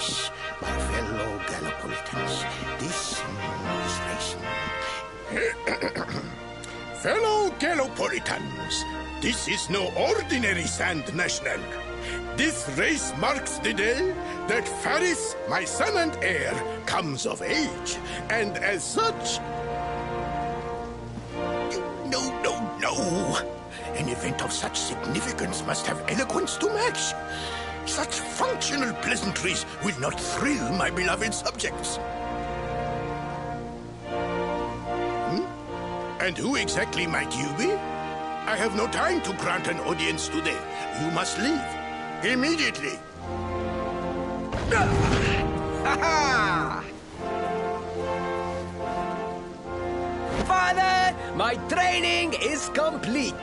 Yes, my fellow Gallipolitans, this is racing. Fellow Gallipolitans, this is no ordinary Sand National. This race marks the day that Faris, my son and heir, comes of age. And as such... No. An event of such significance must have eloquence to match. Such functional pleasantries will not thrill my beloved subjects. And who exactly might you be? I have no time to grant an audience today. You must leave. Immediately. Father, my training is complete.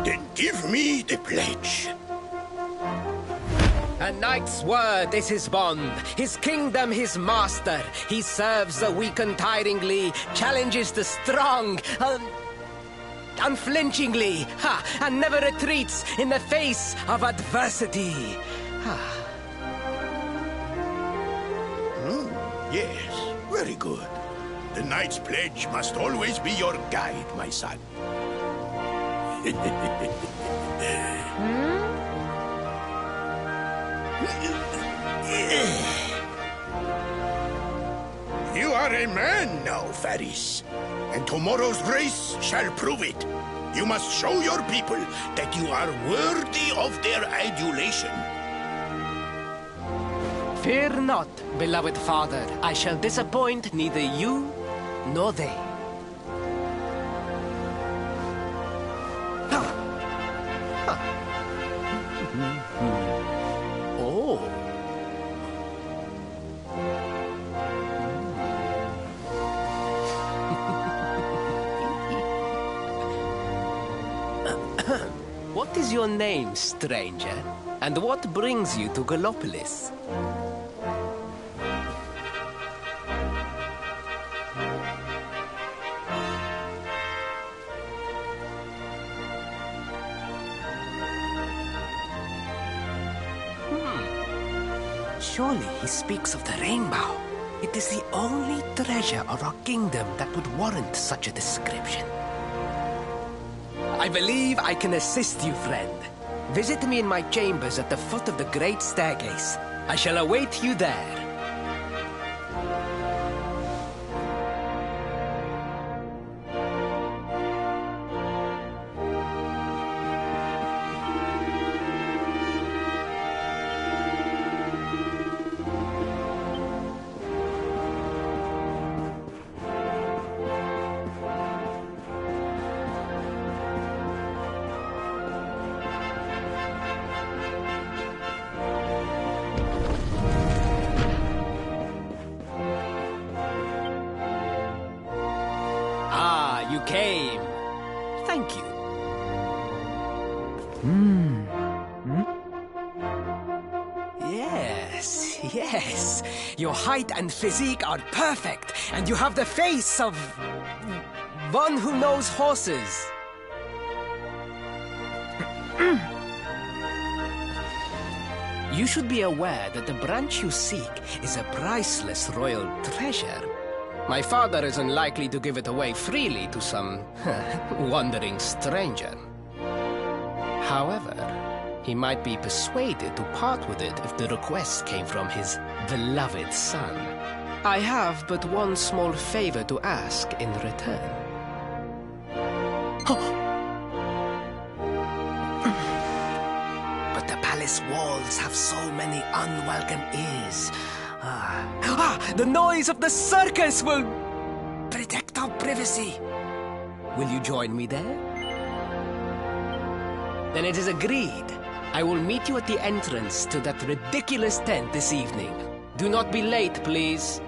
Then give me the pledge. A knight's word is his bond, his kingdom his master. He serves the weak untiringly, challenges the strong unflinchingly, and never retreats in the face of adversity. Yes, very good. The knight's pledge must always be your guide, my son. You are a man now, Faris. And tomorrow's race shall prove it. You must show your people that you are worthy of their adulation. Fear not, beloved father. I shall disappoint neither you nor they. Oh. What is your name, stranger? And what brings you to Gallopolis? Surely he speaks of the rainbow. It is the only treasure of our kingdom that would warrant such a description. I believe I can assist you, friend. Visit me in my chambers at the foot of the great staircase. I shall await you there. You came. Thank you. Yes. Your height and physique are perfect, and you have the face of one who knows horses. You should be aware that the branch you seek is a priceless royal treasure. My father is unlikely to give it away freely to some wandering stranger. However, he might be persuaded to part with it if the request came from his beloved son. I have but one small favor to ask in return. But the palace walls have so many unwelcome ears. The noise of the circus will protect our privacy. Will you join me there? Then it is agreed. I will meet you at the entrance to that ridiculous tent this evening. Do not be late, please.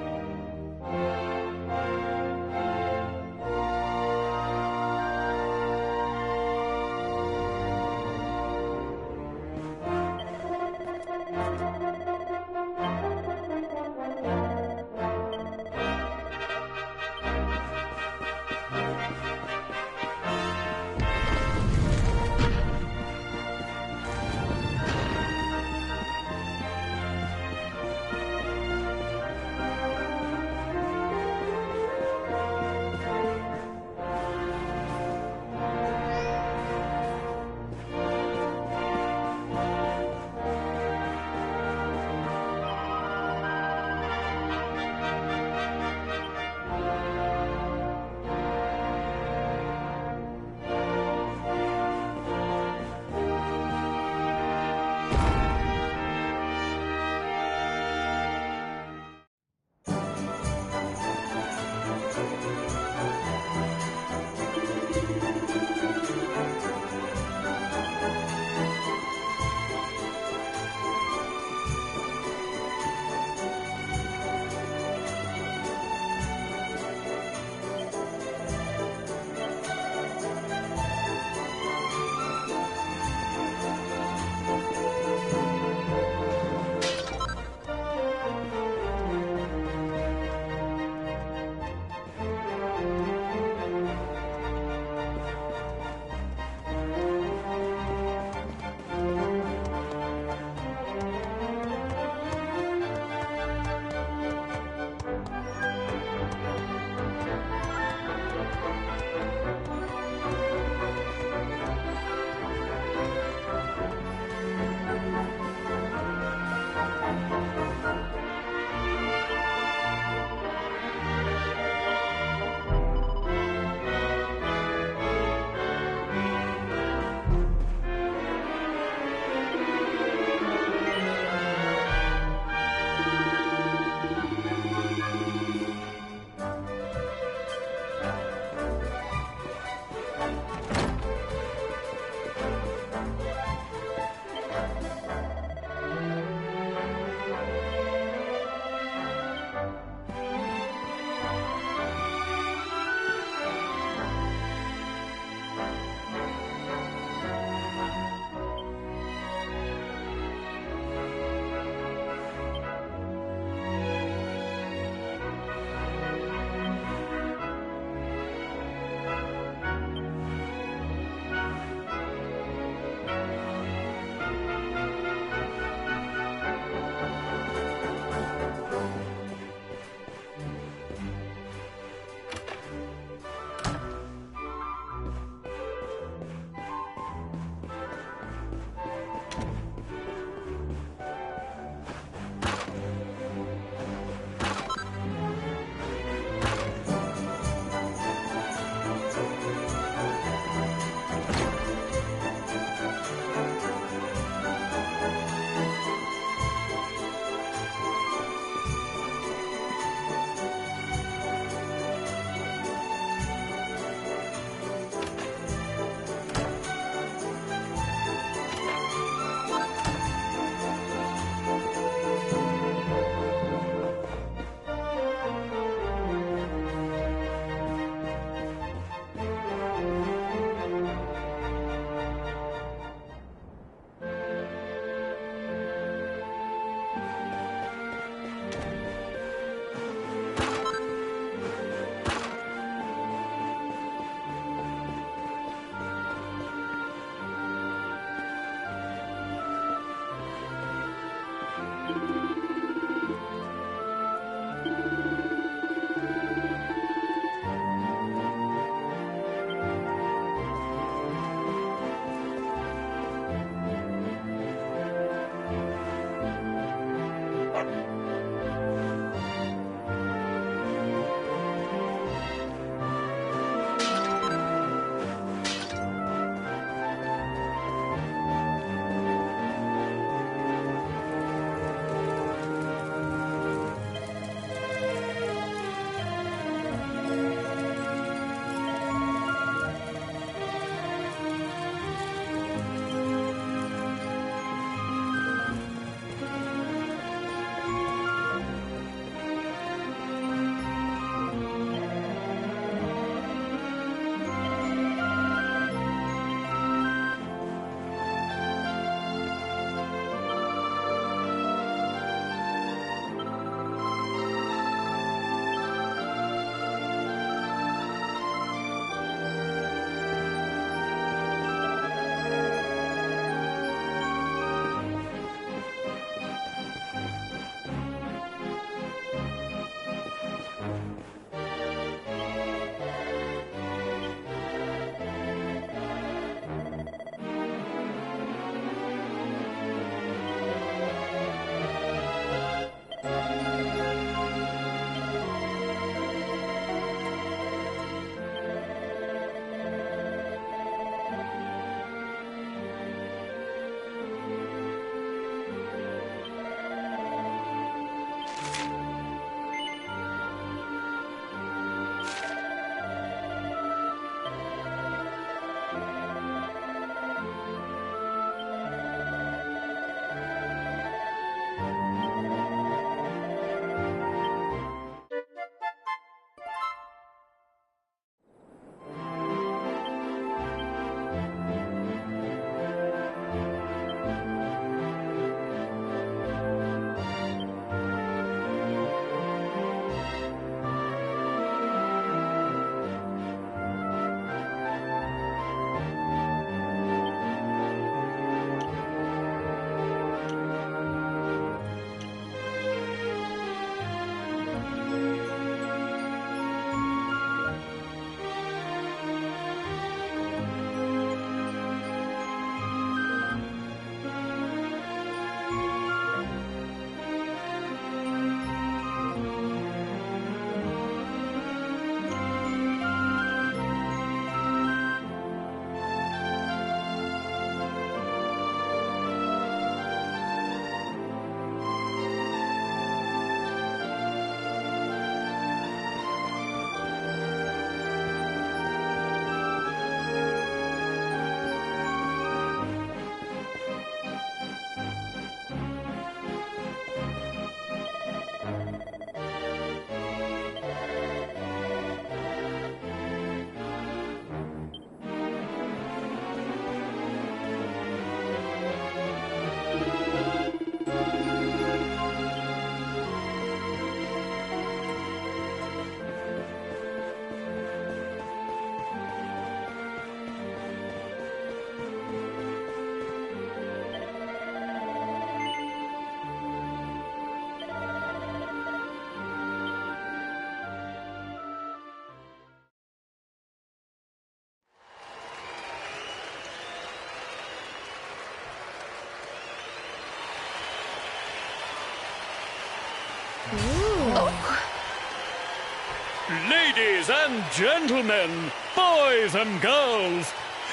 Ladies and gentlemen, boys and girls,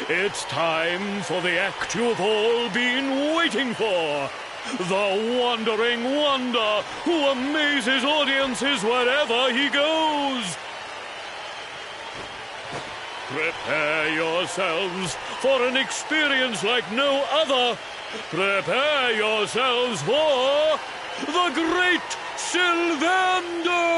it's time for the act you've all been waiting for. The Wandering Wonder, who amazes audiences wherever he goes. Prepare yourselves for an experience like no other. Prepare yourselves for the Great Sylvando!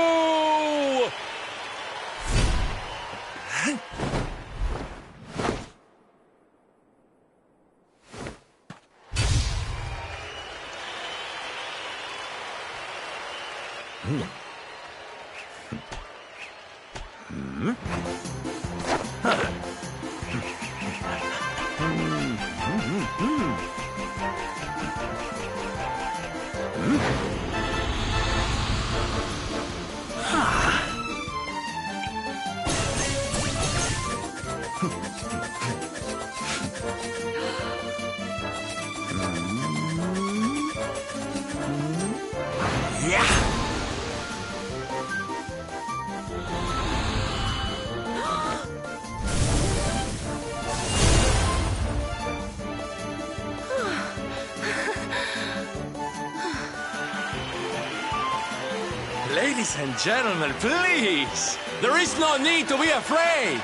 Ladies and gentlemen, please! There is no need to be afraid!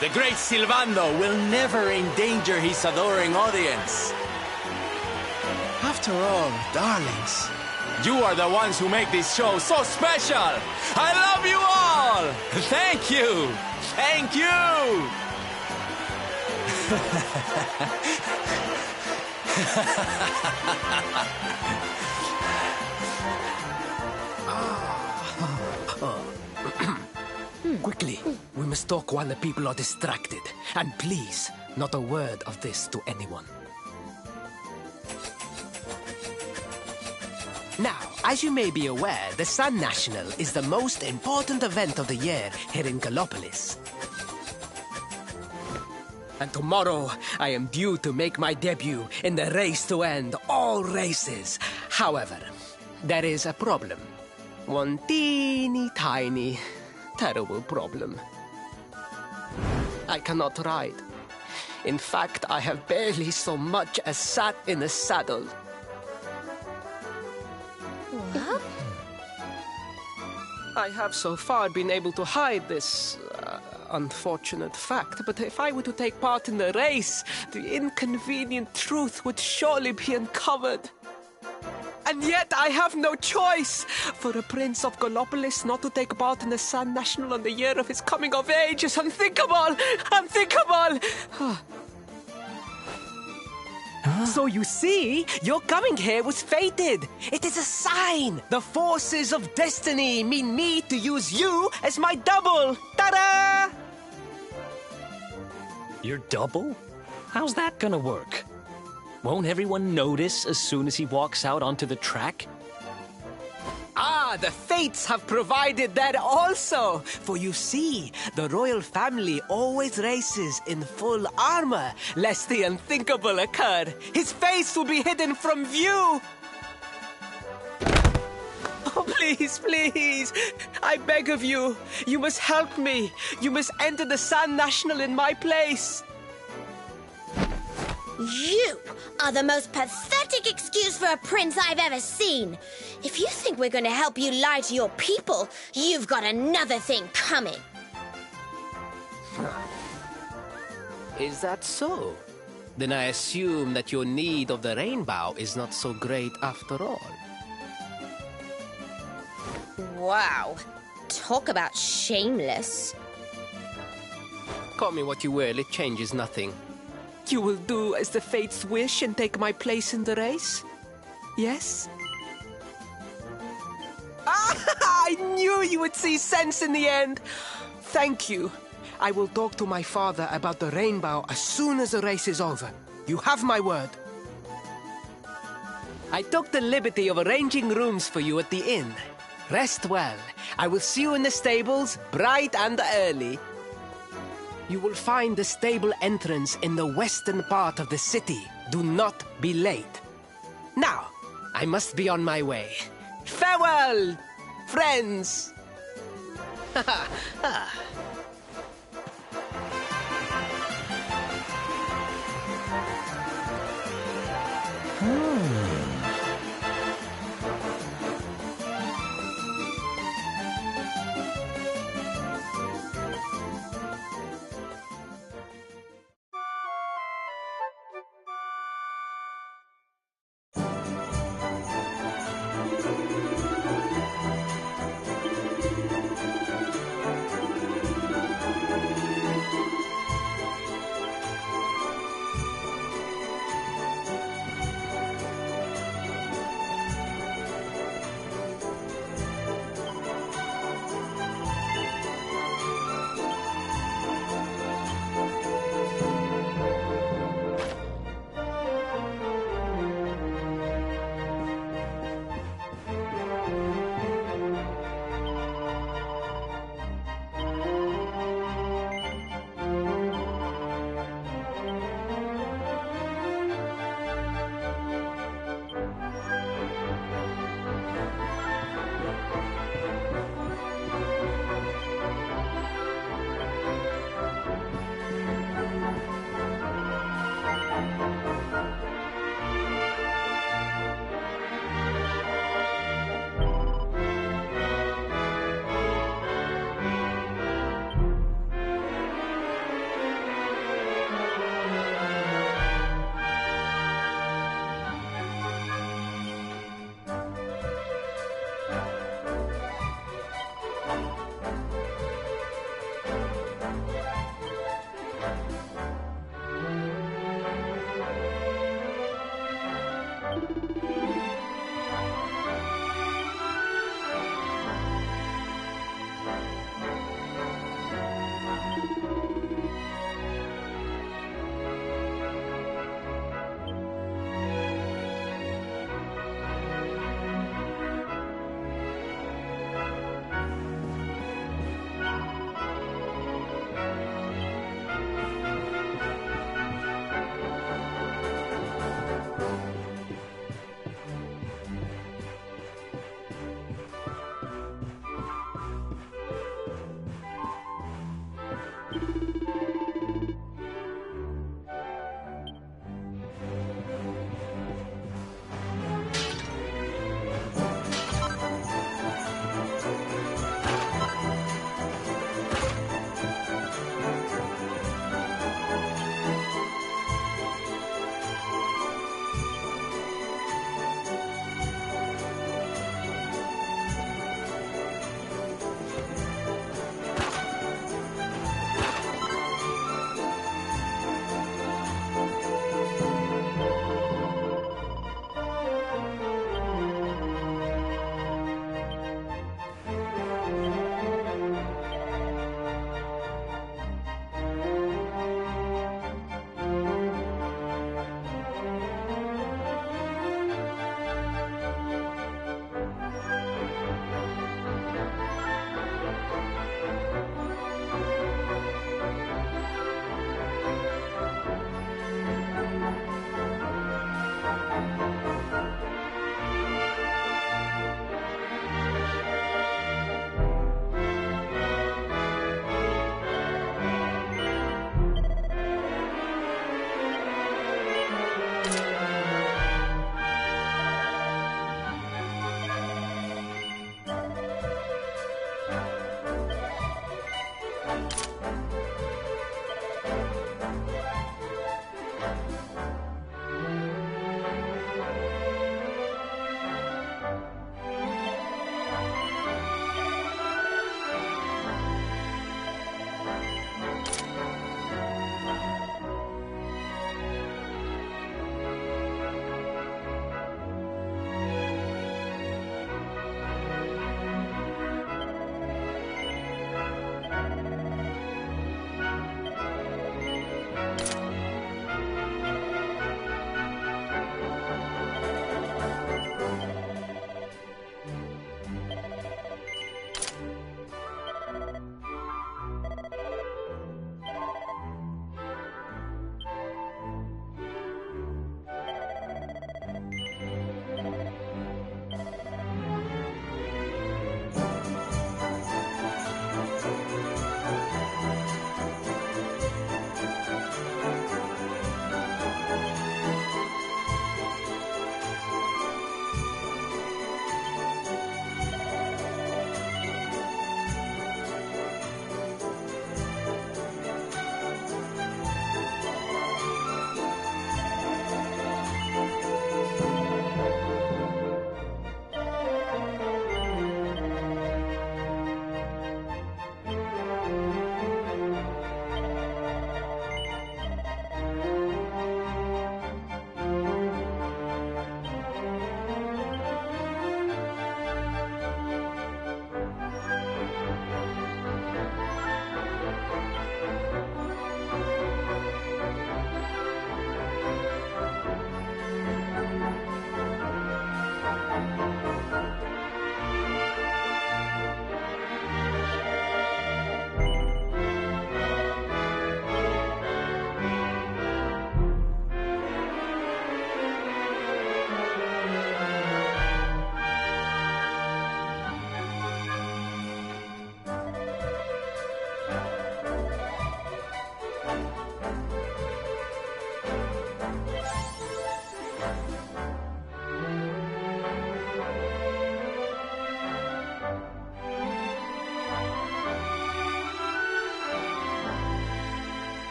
The great Sylvando will never endanger his adoring audience. After all, darlings, you are the ones who make this show so special! I love you all! Thank you! Thank you! Quickly, we must talk while the people are distracted. And please, not a word of this to anyone. Now, as you may be aware, the Sun National is the most important event of the year here in Gallopolis. And tomorrow, I am due to make my debut in the race to end all races. However, there is a problem. One teeny tiny, terrible problem. I cannot ride. In fact, I have barely so much as sat in a saddle. What? I have so far been able to hide this unfortunate fact, but if I were to take part in the race, the inconvenient truth would surely be uncovered. And yet I have no choice. For a prince of Gallopolis not to take part in the Sun National on the year of his coming of age is unthinkable! Unthinkable! So you see, your coming here was fated. It is a sign. The forces of destiny mean me to use you as my double. Ta-da! Your double? How's that gonna work? Won't everyone notice as soon as he walks out onto the track? Ah, the fates have provided that also. For you see, the royal family always races in full armor, lest the unthinkable occur. His face will be hidden from view. Oh, please, please. I beg of you. You must help me. You must enter the Sun National in my place. You are the most pathetic excuse for a prince I've ever seen. If you think we're going to help you lie to your people, you've got another thing coming. Is that so? Then I assume that your need of the rainbow is not so great after all. Wow. Talk about shameless. Call me what you will, it changes nothing. You will do as the fates wish and take my place in the race? Yes? Ah, I knew you would see sense in the end. Thank you. I will talk to my father about the rainbow as soon as the race is over. You have my word. I took the liberty of arranging rooms for you at the inn. Rest well. I will see you in the stables, bright and early. You will find the stable entrance in the western part of the city. Do not be late. Now, I must be on my way. Farewell, friends!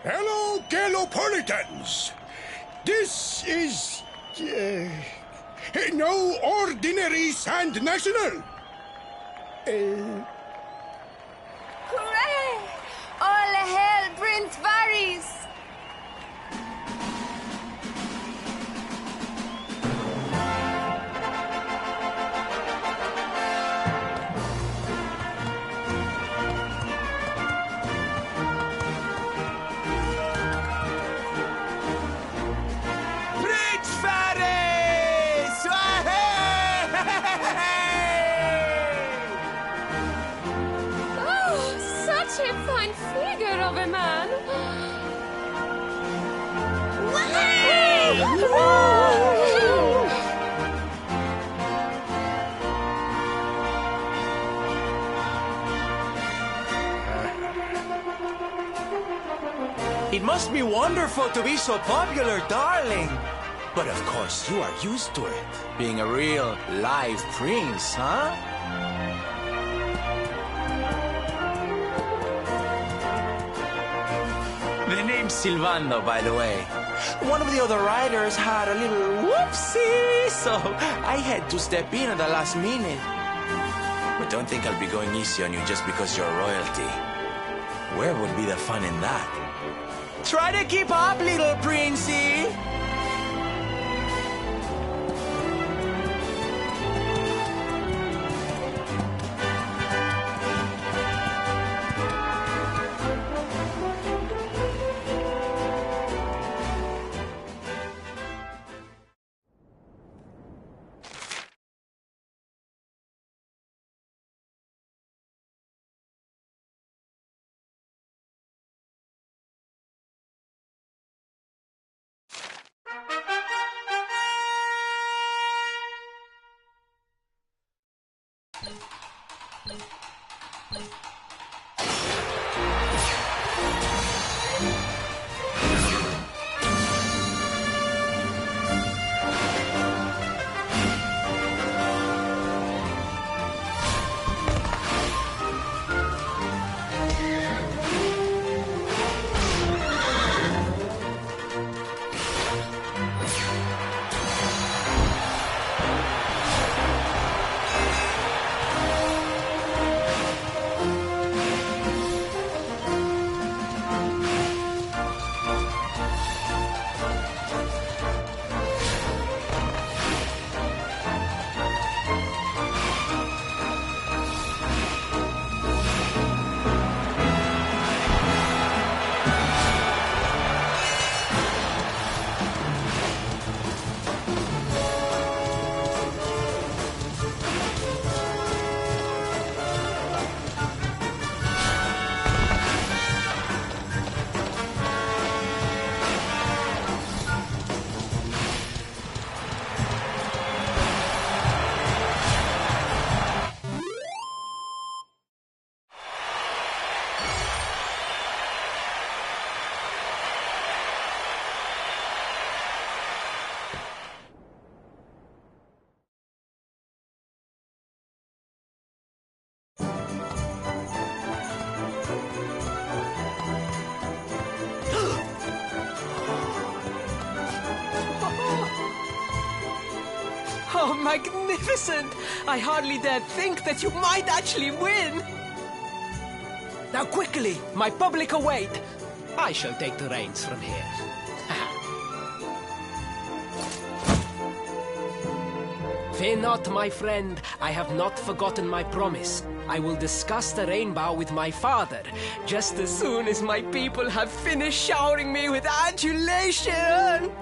Hello, Galopolitans. This is no ordinary Sand National. Hooray! All hail Prince Varys! Prince Faris! Oh, such a fine figure of a man! It must be wonderful to be so popular, darling. But of course, you are used to it. Being a real, live prince, huh? The name's Silvando, by the way. One of the other riders had a little whoopsie, so I had to step in at the last minute. But don't think I'll be going easy on you just because you're royalty. Where would be the fun in that? Try to keep up, little princey! Oh, magnificent! I hardly dare think that you might actually win! Now quickly, my public await! I shall take the reins from here. Fear not, my friend. I have not forgotten my promise. I will discuss the rainbow with my father, just as soon as my people have finished showering me with adulation!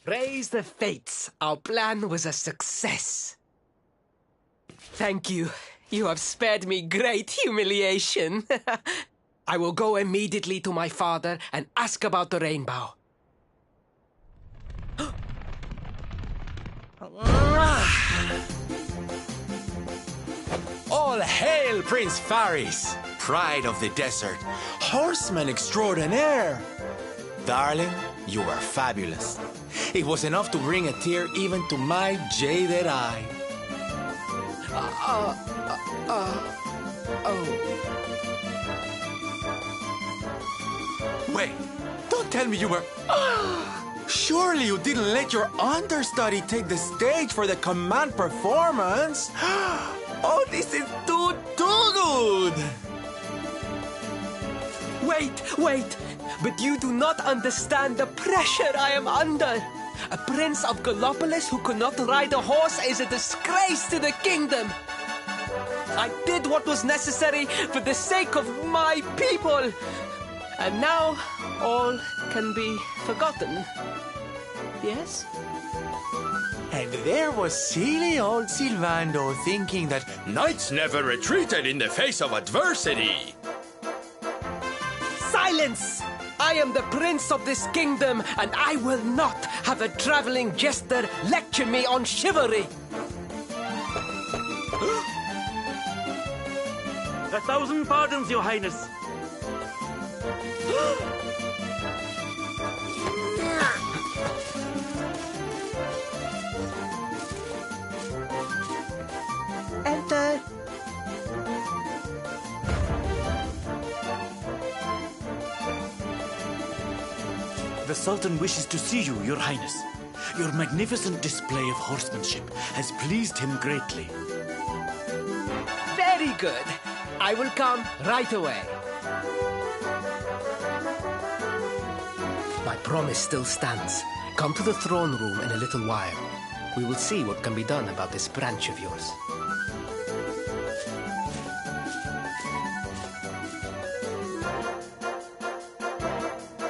Praise the fates. Our plan was a success. Thank you. You have spared me great humiliation. I will go immediately to my father and ask about the rainbow. All hail Prince Faris, pride of the desert, horseman extraordinaire. Darling, you are fabulous. It was enough to bring a tear even to my jaded eye. Wait, don't tell me you were... Surely you didn't let your understudy take the stage for the command performance? Oh, this is too good! Wait! But you do not understand the pressure I am under. A prince of Gallopolis who could not ride a horse is a disgrace to the kingdom. I did what was necessary for the sake of my people. And now all can be forgotten. Yes? And there was silly old Silvando thinking that knights never retreated in the face of adversity. Silence! I am the prince of this kingdom, and I will not have a traveling jester lecture me on chivalry. 1,000 pardons, Your Highness. Enter. The Sultan wishes to see you, Your Highness. Your magnificent display of horsemanship has pleased him greatly. Very good. I will come right away. My promise still stands. Come to the throne room in a little while. We will see what can be done about this branch of yours.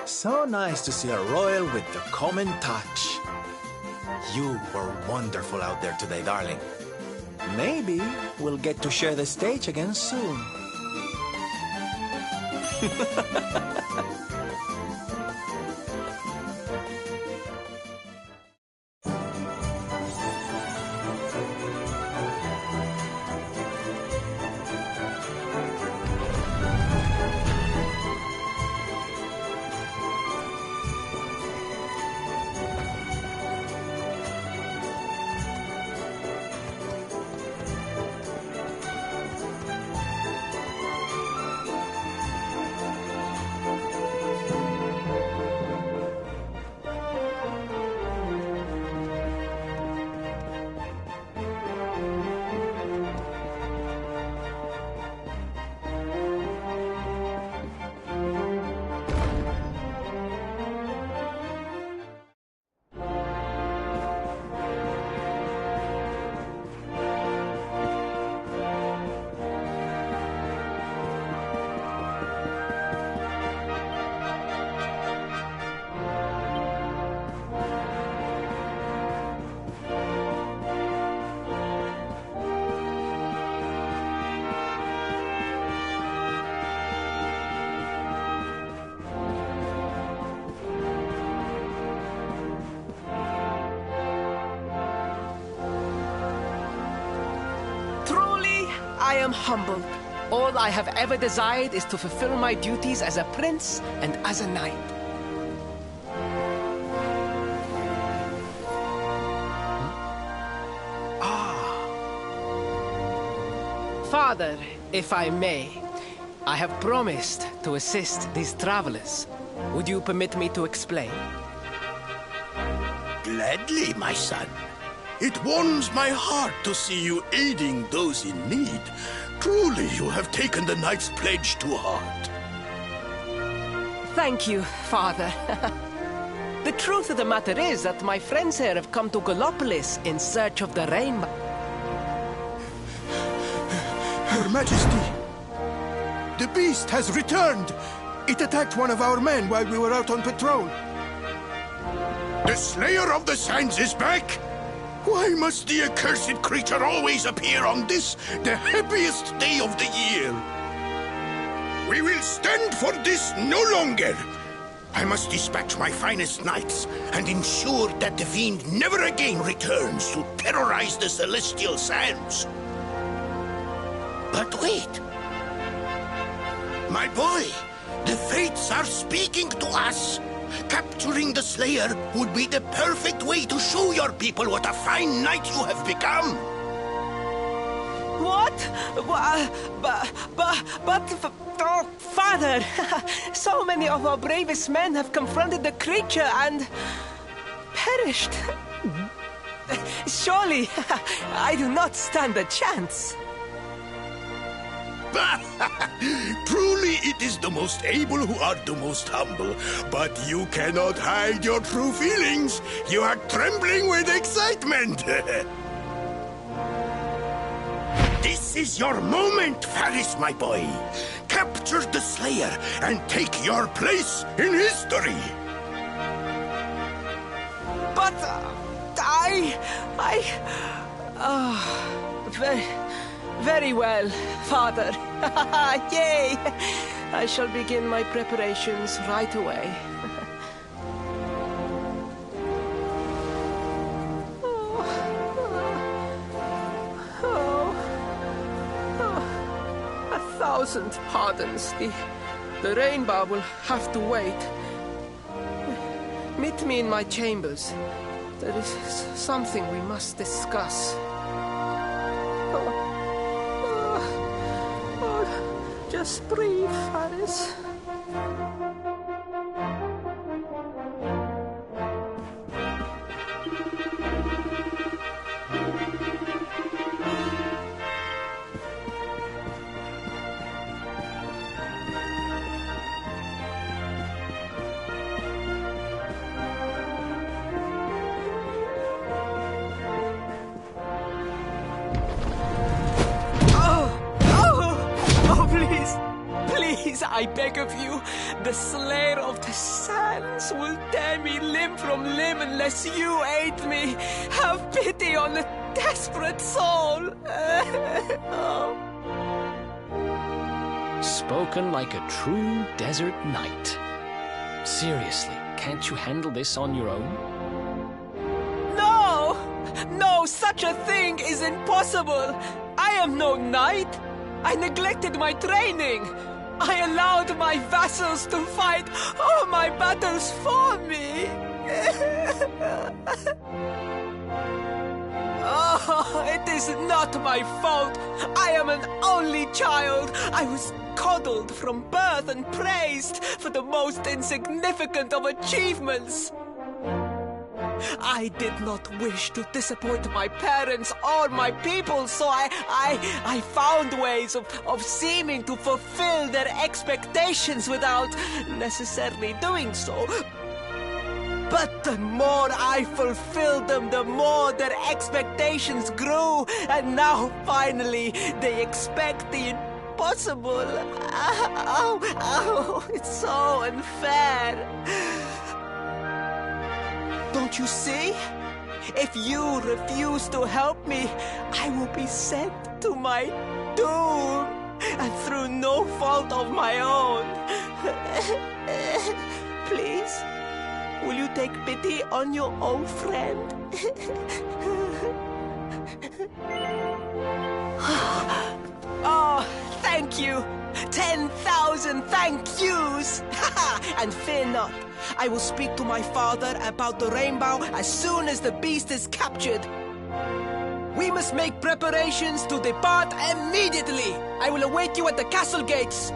So nice to see a royal with the common touch. You were wonderful out there today, darling. Maybe we'll get to share the stage again soon. I am humbled. All I have ever desired is to fulfill my duties as a prince and as a knight. Father, if I may, I have promised to assist these travelers. Would you permit me to explain? Gladly, my son. It warms my heart to see you aiding those in need. Truly, you have taken the knight's pledge to heart. Thank you, Father. The truth of the matter is that my friends here have come to Gallopolis in search of the rainbow. Your Majesty, the beast has returned. It attacked one of our men while we were out on patrol. The Slayer of the Sands is back? Why must the accursed creature always appear on this, the happiest day of the year? We will stand for this no longer. I must dispatch my finest knights and ensure that the fiend never again returns to terrorize the celestial sands. But wait! My boy, the fates are speaking to us. Capturing the Slayer would be the perfect way to show your people what a fine knight you have become. What? Oh, Father! So many of our bravest men have confronted the creature and perished. Surely, I do not stand a chance. Truly, it is the most able who are the most humble. But you cannot hide your true feelings. You are trembling with excitement. This is your moment, Faris, my boy. Capture the Slayer and take your place in history. But very well, Father. Yay! I shall begin my preparations right away. A thousand pardons. The rainbow will have to wait. Meet me in my chambers. There is something we must discuss. Just breathe, Faris. I beg of you, the Slayer of the Sands will tear me limb from limb unless you aid me. Have pity on a desperate soul. Spoken like a true desert knight. Seriously, can't you handle this on your own? No! No, such a thing is impossible. I am no knight. I neglected my training. I allowed my vassals to fight all my battles for me. Oh, it is not my fault. I am an only child. I was coddled from birth and praised for the most insignificant of achievements. I did not wish to disappoint my parents or my people, so I found ways of seeming to fulfill their expectations without necessarily doing so. But the more I fulfilled them, the more their expectations grew, and now finally they expect the impossible. Oh, it's so unfair. Don't you see? If you refuse to help me, I will be sent to my doom, and through no fault of my own. Please, will you take pity on your old friend? Oh, thank you. 10,000 thank yous! And fear not. I will speak to my father about the rainbow as soon as the beast is captured. We must make preparations to depart immediately. I will await you at the castle gates.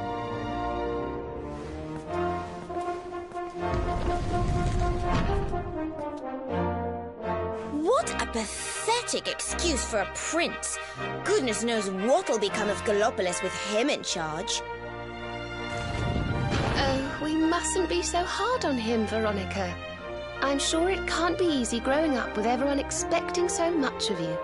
What a pathetic excuse for a prince. Goodness knows what'll become of Gallopolis with him in charge. Oh, we mustn't be so hard on him, Veronica. I'm sure it can't be easy growing up with everyone expecting so much of you.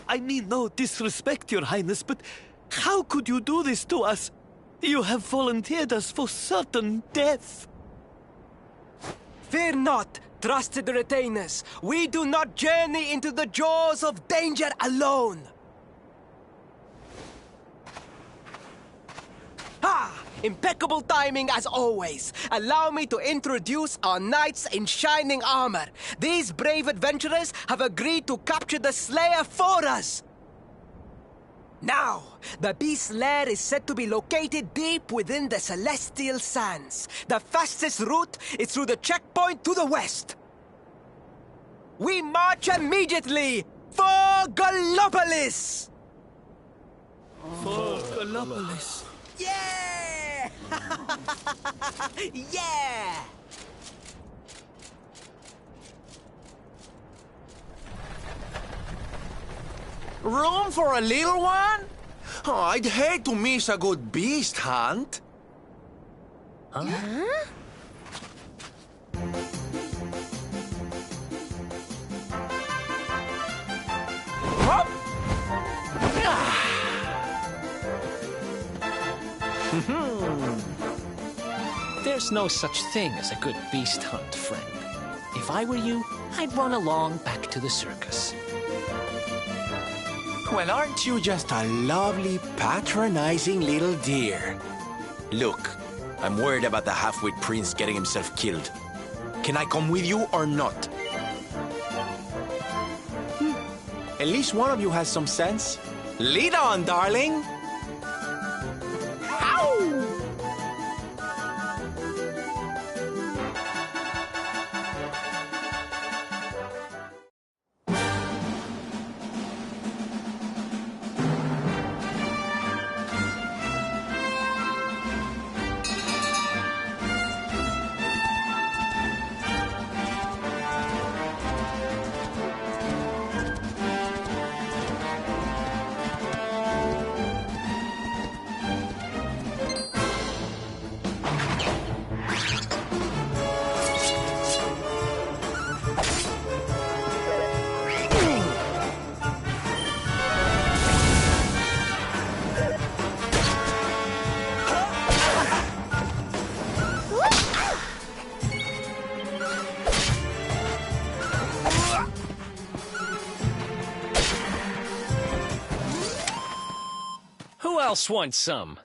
I mean no disrespect, Your Highness, but how could you do this to us? You have volunteered us for certain death. Fear not, trusted retainers. We do not journey into the jaws of danger alone. Ha! Impeccable timing as always. Allow me to introduce our knights in shining armor. These brave adventurers have agreed to capture the Slayer for us. Now, the beast's lair is said to be located deep within the Celestial Sands. The fastest route is through the checkpoint to the west. We march immediately for Gallopolis! For Gallopolis. Yeah! Yeah! Room for a little one? Oh, I'd hate to miss a good beast hunt. Huh? There's no such thing as a good beast hunt, friend. If I were you, I'd run along back to the circus. Well, aren't you just a lovely, patronizing little dear? Look, I'm worried about the half-wit prince getting himself killed. Can I come with you or not? At least one of you has some sense. Lead on, darling! Ow! Who else wants some?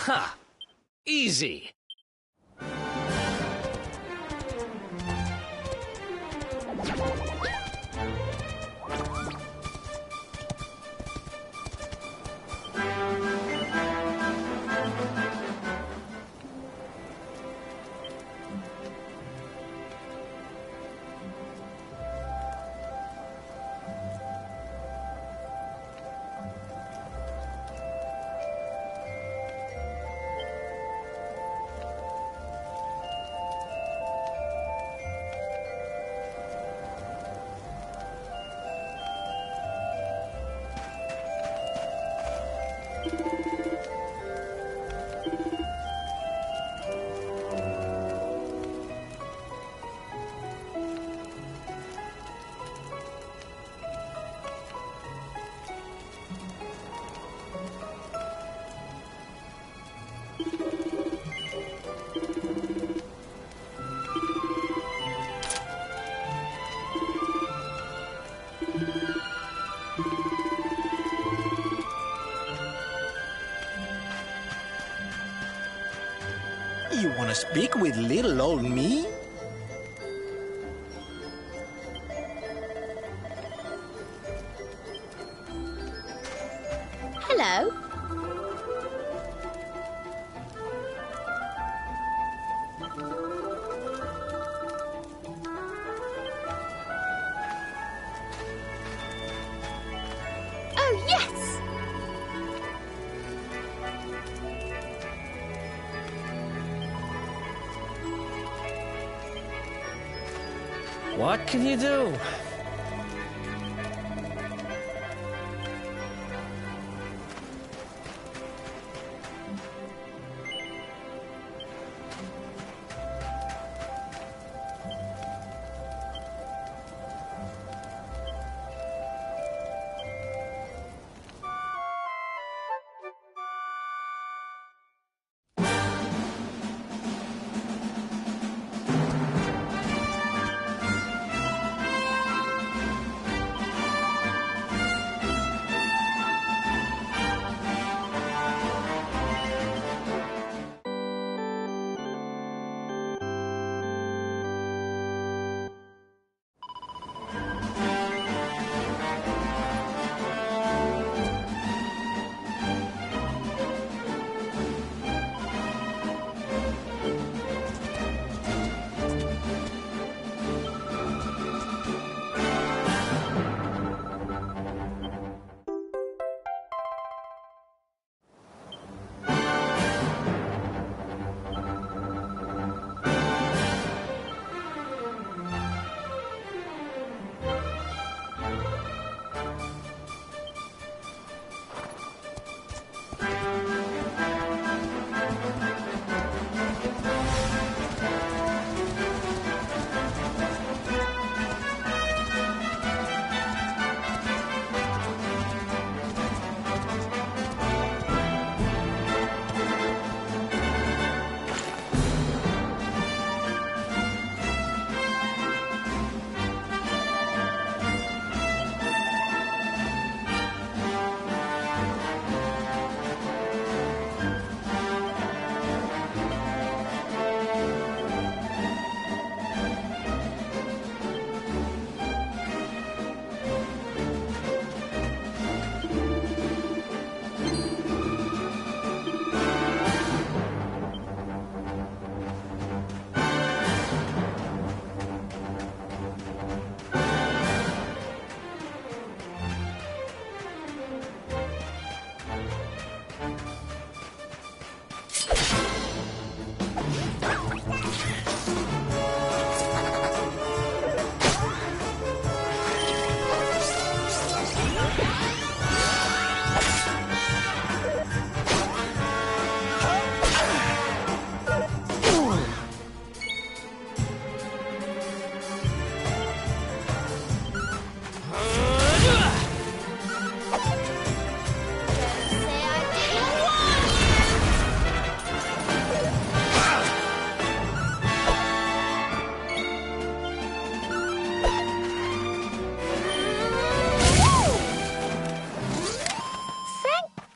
Ha! Easy. You want to speak with little old me? Hello. Oh, yes! What can you do?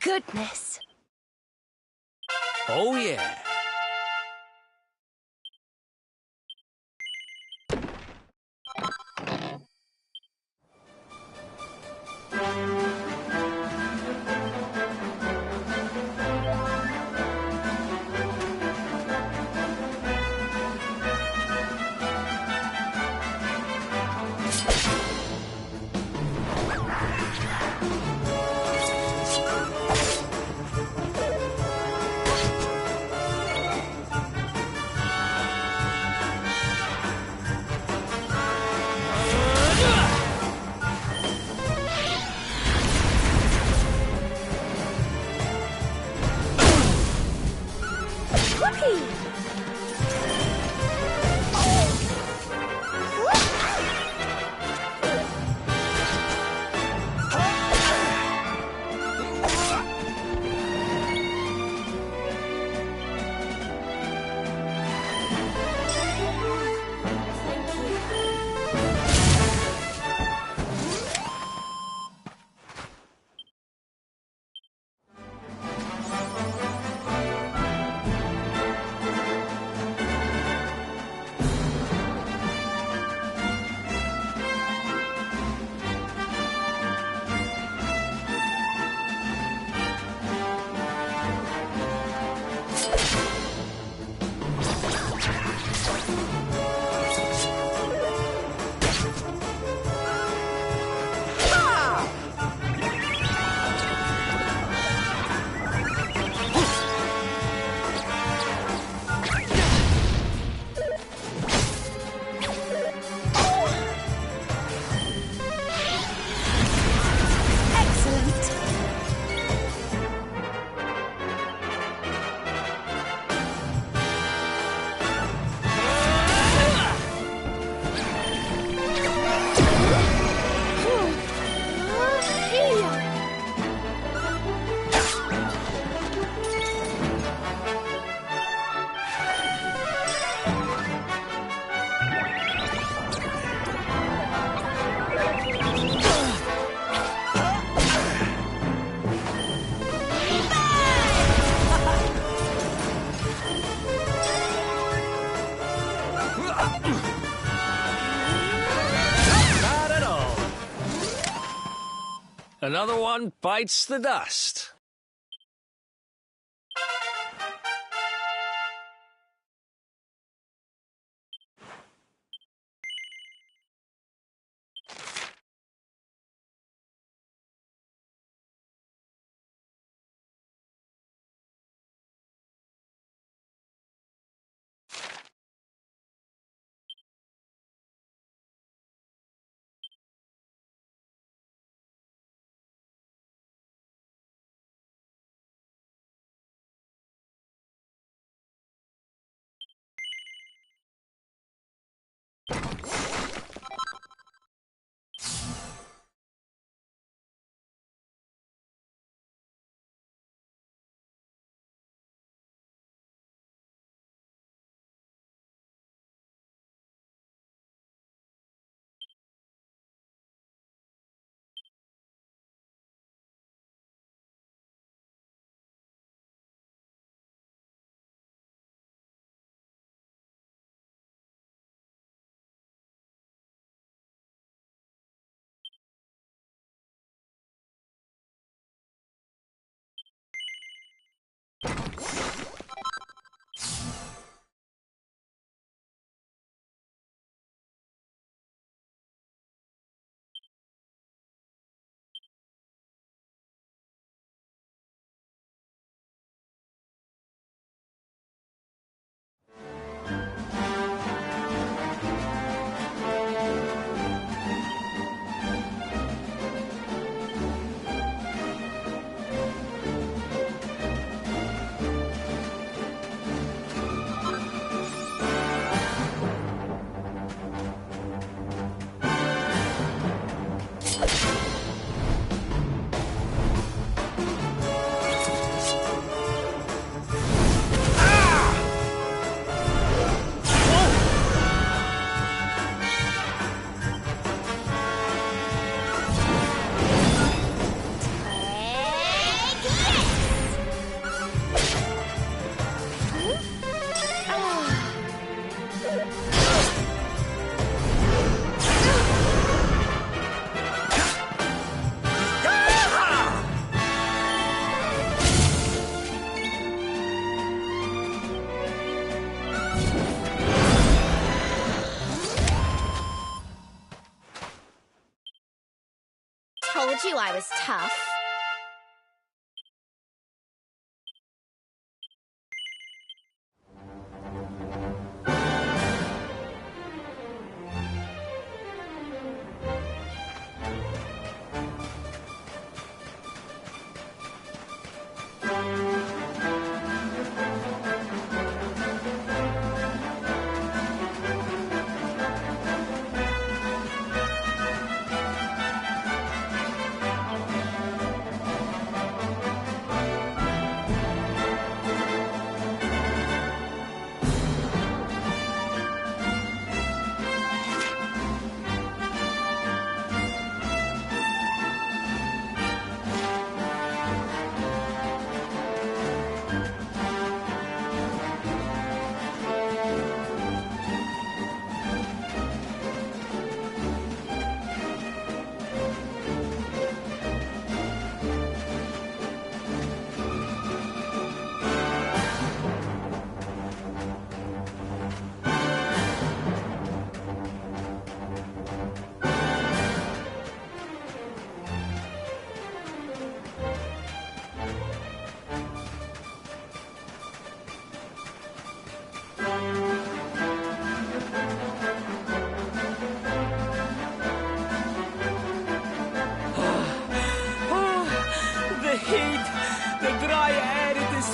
Goodness. Oh, yeah. Another one bites the dust. Told you I was tough. The heat, the dry air, it is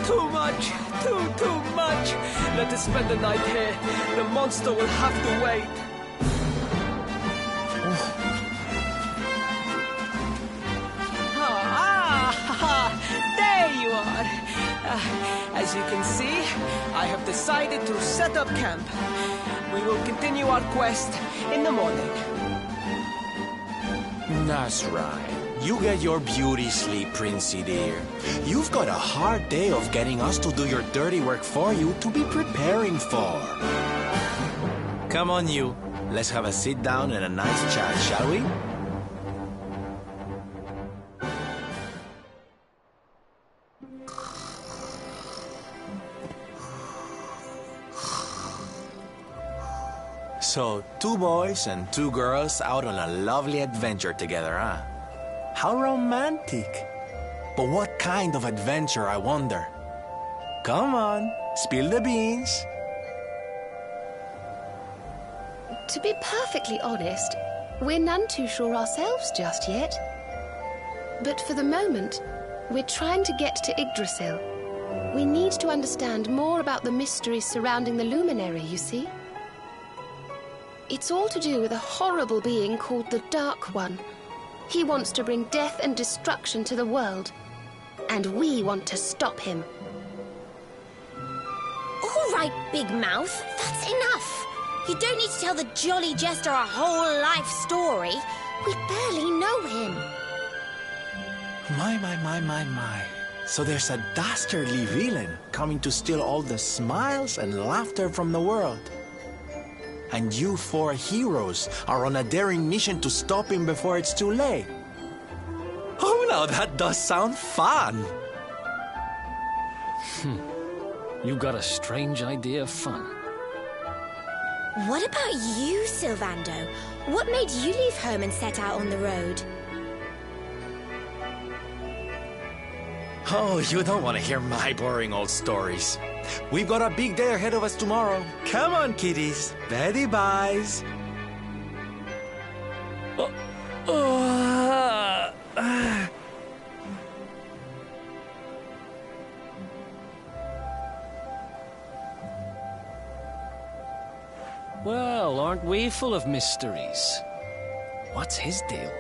too much, too much. Let us spend the night here. The monster will have to wait. There you are. As you can see, I have decided to set up camp. We will continue our quest in the morning. That's right. You get your beauty sleep, Princey dear. You've got a hard day of getting us to do your dirty work for you to be preparing for. Come on, you. Let's have a sit down and a nice chat, shall we? So, 2 boys and 2 girls out on a lovely adventure together, huh? How romantic. But what kind of adventure, I wonder? Come on, spill the beans. To be perfectly honest, we're none too sure ourselves just yet. But for the moment, we're trying to get to Yggdrasil. We need to understand more about the mysteries surrounding the luminary, you see? It's all to do with a horrible being called the Dark One. He wants to bring death and destruction to the world. And we want to stop him. All right, Big Mouth, that's enough. You don't need to tell the Jolly Jester a whole life story. We barely know him. My. So there's a dastardly villain coming to steal all the smiles and laughter from the world. And you 4 heroes are on a daring mission to stop him before it's too late. Oh, now that does sound fun. You got a strange idea of fun. What about you, Sylvando? What made you leave home and set out on the road? Oh, you don't want to hear my boring old stories. We've got a big day ahead of us tomorrow. Come on, kiddies. Betty buys. Well, aren't we full of mysteries? What's his deal?